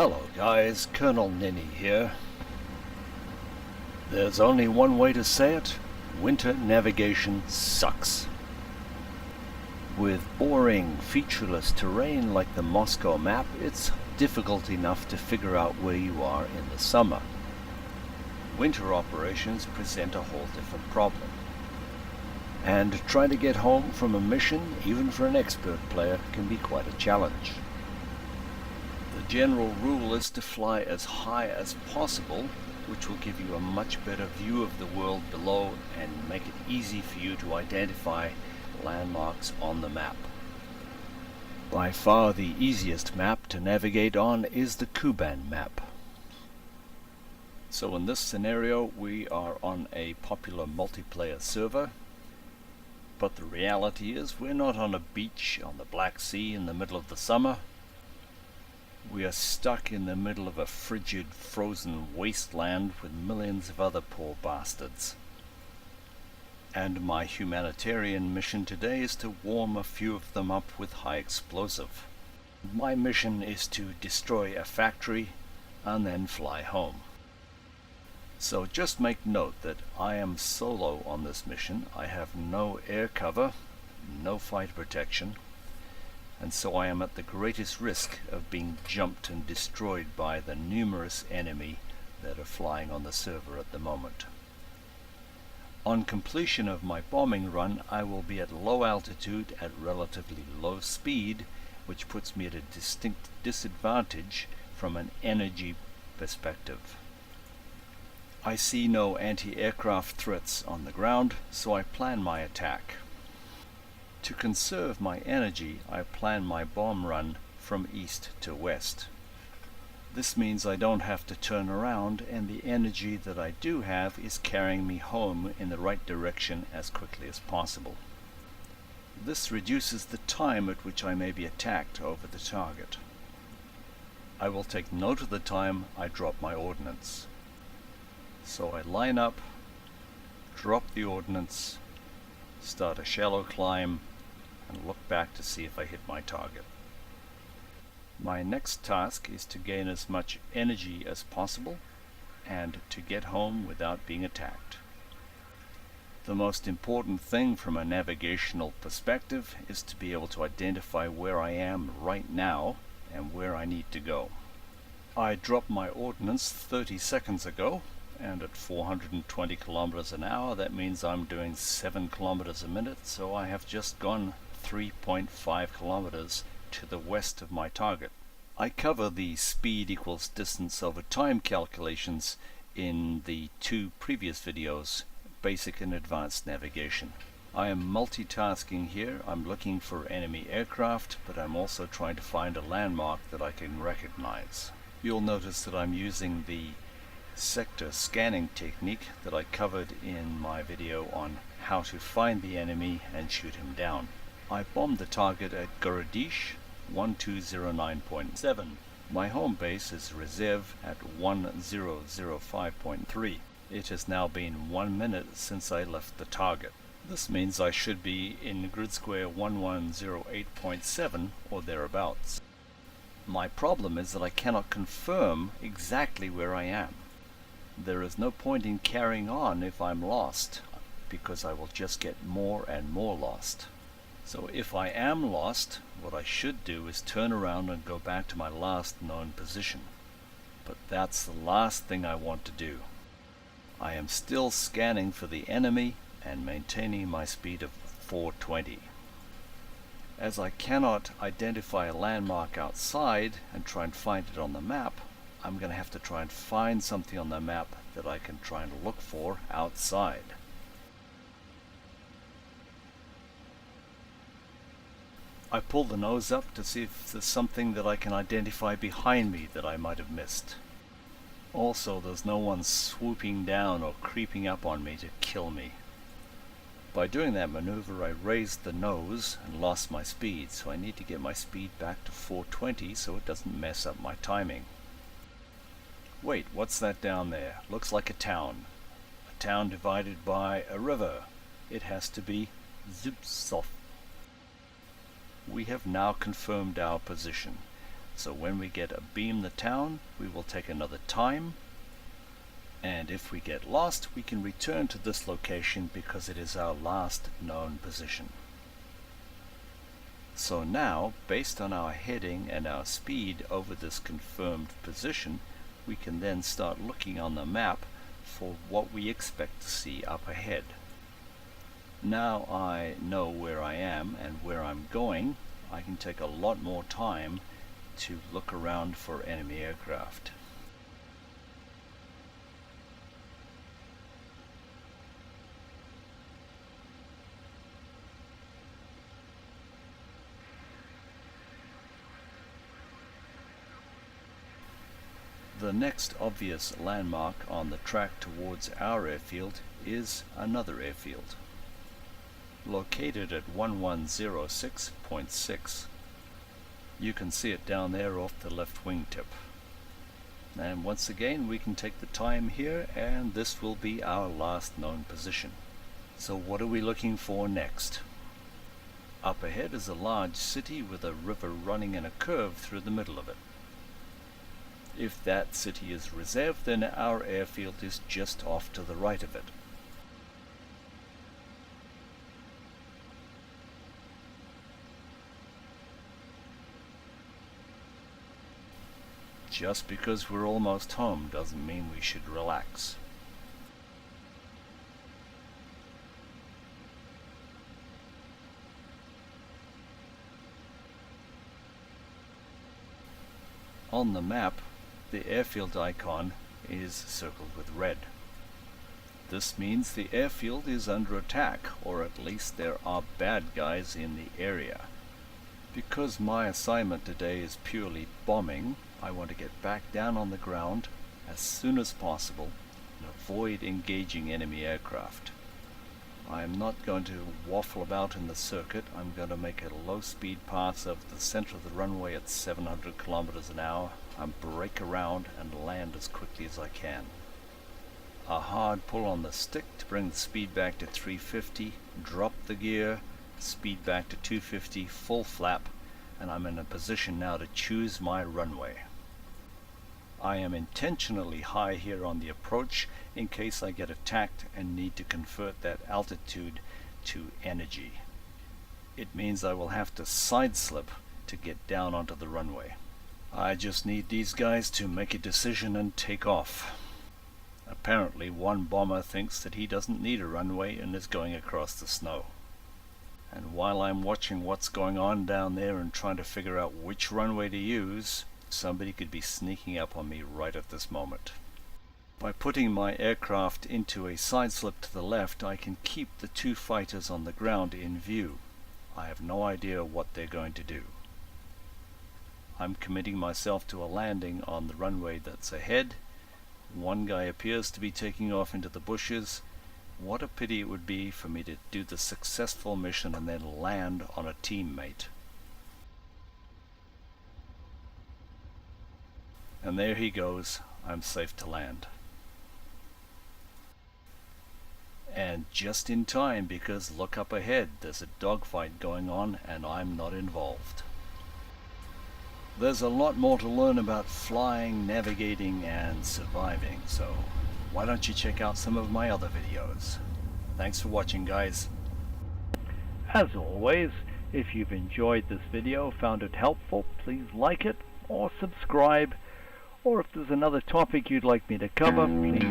Hello guys, Colonel Ninny here. There's only one way to say it: winter navigation sucks. With boring, featureless terrain like the Moscow map, it's difficult enough to figure out where you are in the summer. Winter operations present a whole different problem. And trying to get home from a mission, even for an expert player, can be quite a challenge. The general rule is to fly as high as possible, which will give you a much better view of the world below and make it easy for you to identify landmarks on the map. By far the easiest map to navigate on is the Kuban map. So in this scenario we are on a popular multiplayer server, but the reality is we're not on a beach on the Black Sea in the middle of the summer. We are stuck in the middle of a frigid, frozen wasteland with millions of other poor bastards. And my humanitarian mission today is to warm a few of them up with high explosive. My mission is to destroy a factory and then fly home. So just make note that I am solo on this mission. I have no air cover, no fighter protection, and so I am at the greatest risk of being jumped and destroyed by the numerous enemy that are flying on the server at the moment. On completion of my bombing run, I will be at low altitude at relatively low speed, which puts me at a distinct disadvantage from an energy perspective. I see no anti-aircraft threats on the ground, so I plan my attack. To conserve my energy, I plan my bomb run from east to west. This means I don't have to turn around, and the energy that I do have is carrying me home in the right direction as quickly as possible. This reduces the time at which I may be attacked over the target. I will take note of the time I drop my ordnance. So I line up, drop the ordnance, start a shallow climb, and look back to see if I hit my target. My next task is to gain as much energy as possible and to get home without being attacked. The most important thing from a navigational perspective is to be able to identify where I am right now and where I need to go. I dropped my ordnance 30 seconds ago, and at 420 kilometers an hour, that means I'm doing 7 kilometers a minute, so I have just gone 3.5 kilometers to the west of my target. I cover the speed equals distance over time calculations in the two previous videos, basic and advanced navigation. I am multitasking here. I'm looking for enemy aircraft, but I'm also trying to find a landmark that I can recognize. You'll notice that I'm using the sector scanning technique that I covered in my video on how to find the enemy and shoot him down. I bombed the target at Gorodish 1209.7. My home base is Reserve at 1005.3. It has now been 1 minute since I left the target. This means I should be in grid square 1108.7 or thereabouts. My problem is that I cannot confirm exactly where I am. There is no point in carrying on if I'm lost, because I will just get more and more lost. So if I am lost, what I should do is turn around and go back to my last known position. But that's the last thing I want to do. I am still scanning for the enemy and maintaining my speed of 420. As I cannot identify a landmark outside and try and find it on the map, I'm going to have to try and find something on the map that I can try and look for outside. I pull the nose up to see if there's something that I can identify behind me that I might have missed. Also, there's no one swooping down or creeping up on me to kill me. By doing that maneuver, I raised the nose and lost my speed, so I need to get my speed back to 420 so it doesn't mess up my timing. Wait, what's that down there? Looks like a town. A town divided by a river. It has to be Zubsov. We have now confirmed our position. So when we get a beam the town, we will take another time, and if we get lost, we can return to this location because it is our last known position. So now, based on our heading and our speed over this confirmed position, we can then start looking on the map for what we expect to see up ahead. Now I know where I am and where I'm going, I can take a lot more time to look around for enemy aircraft. The next obvious landmark on the track towards our airfield is another airfield. Located at 1106.6. You can see it down there off the left wingtip. And once again we can take the time here, and this will be our last known position. So what are we looking for next? Up ahead is a large city with a river running in a curve through the middle of it. If that city is reserved, then our airfield is just off to the right of it. Just because we're almost home doesn't mean we should relax. On the map, the airfield icon is circled with red. This means the airfield is under attack, or at least there are bad guys in the area. Because my assignment today is purely bombing, I want to get back down on the ground as soon as possible and avoid engaging enemy aircraft. I am not going to waffle about in the circuit. I'm going to make a low-speed pass over the center of the runway at 700 kilometers an hour and brake around and land as quickly as I can. A hard pull on the stick to bring the speed back to 350, drop the gear, speed back to 250, full flap, and I'm in a position now to choose my runway. I am intentionally high here on the approach in case I get attacked and need to convert that altitude to energy. It means I will have to side slip to get down onto the runway. I just need these guys to make a decision and take off. Apparently one bomber thinks that he doesn't need a runway and is going across the snow. And while I'm watching what's going on down there and trying to figure out which runway to use, somebody could be sneaking up on me right at this moment. By putting my aircraft into a side slip to the left, I can keep the two fighters on the ground in view. I have no idea what they're going to do. I'm committing myself to a landing on the runway that's ahead. One guy appears to be taking off into the bushes. What a pity it would be for me to do the successful mission and then land on a teammate. And there he goes. I'm safe to land. And just in time, because look up ahead, there's a dogfight going on and I'm not involved. There's a lot more to learn about flying, navigating, and surviving, so why don't you check out some of my other videos. Thanks for watching, guys. As always, if you've enjoyed this video, found it helpful, please like it or subscribe. Or if there's another topic you'd like me to cover, please